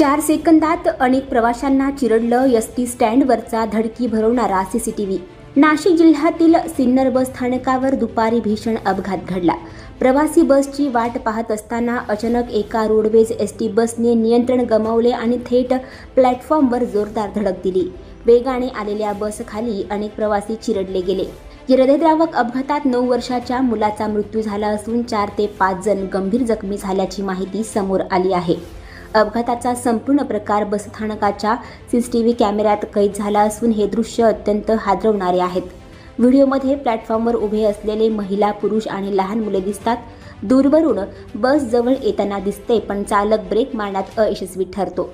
4 सेकंदात अनेक प्रवाशांना चिरडलं एसटी स्टँडवरचा धडकी भरवणारा सीसीटीव्ही। नाशिक जिल्ह्यातील सिन्नर बस स्थानकावर दुपारी भीषण अपघात घडला। प्रवासी बसची वाट पाहत असताना अचानक एका रोडवेज एसटी बसने नियंत्रण गमावले आणि थेट प्लॅटफॉर्मवर जोरदार धडक दिली। वेगाने आलेल्या बसखाली अनेक प्रवासी चिरडले गेले। या हृदयद्रावक अपघातात 9 वर्षाच्या मुलाचा मृत्यू झाला असून 4 ते 5 जण गंभीर जखमी झाल्याची माहिती समोर आली आहे। अपघाताचा संपूर्ण प्रकार बसस्थानकाच्या सीसीटीव्ही कॅमेऱ्यात कैद झाला असून हे दृश्य अत्यंत हादरवणारे आहेत। व्हिडिओमध्ये प्लॅटफॉर्मवर उभे असलेले महिला, पुरुष आणि लहान मुले दिसतात। दूरवरून बस जवळ येताना दिसते, पण चालक ब्रेक मारण्यात अयशस्वी ठरतो।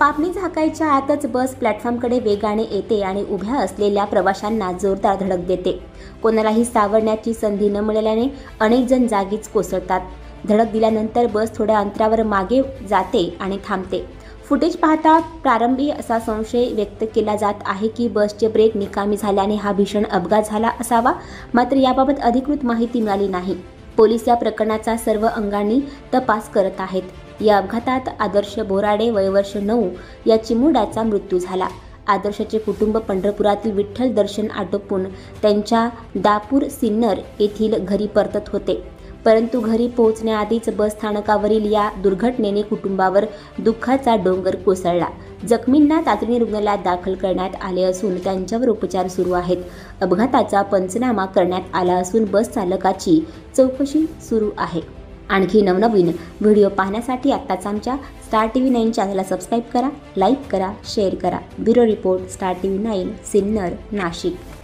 पापणी झाकायच्या आतच बस प्लॅटफॉर्मकडे वेगाने येते आणि उभ्या असलेल्या प्रवाशांना जोरदार धडक देते। कोणालाही सावरण्याची संधी न मिळाल्याने अनेक जण जागीच कोसळतात। धडक दिल्यानंतर बस थोड्या अंतरावर मागे जाते आणि थांबते। फुटेज पाहता प्रारंभी असा संशय व्यक्त केला जात आहे की बसचे ब्रेक निकामी झाल्याने हा भीषण अपघात झाला असावा, मात्र याबाबत अधिकृत माहिती मिळाली नाही। पोलीस या प्रकरणाचा सर्व अंगांनी तपास करत आहेत। या अपघातात आदर्श बोराडे वय वर्ष 9 या चिमुरड्याचा मृत्यू झाला। आदर्शचे कुटुंब पंढरपुरातील विठ्ठल दर्शन आटोपून त्यांच्या दापूर सिन्नर येथील घरी परतत होते, परंतु घरी पोहोचण्याआधीच बस स्थानकावरील या दुर्घटनेने कुटुंबावर दुःखाचा डोंगर कोसळला। जखमींना तातडीने रुग्णालयात दाखल करण्यात आले असून त्यांच्यावर उपचार सुरू आहेत। अपघाताचा पंचनामा करण्यात आला असून बस चालकाची चौकशी सुरू आहे। आणखी नवनवीन व्हिडिओ पाहण्यासाठी आत्ताच आमच्या स्टार टीव्ही 9 चॅनलला सबस्क्राईब करा, लाईक करा, शेअर करा। Bureau report, star TV 9, Sinnar, Nashik.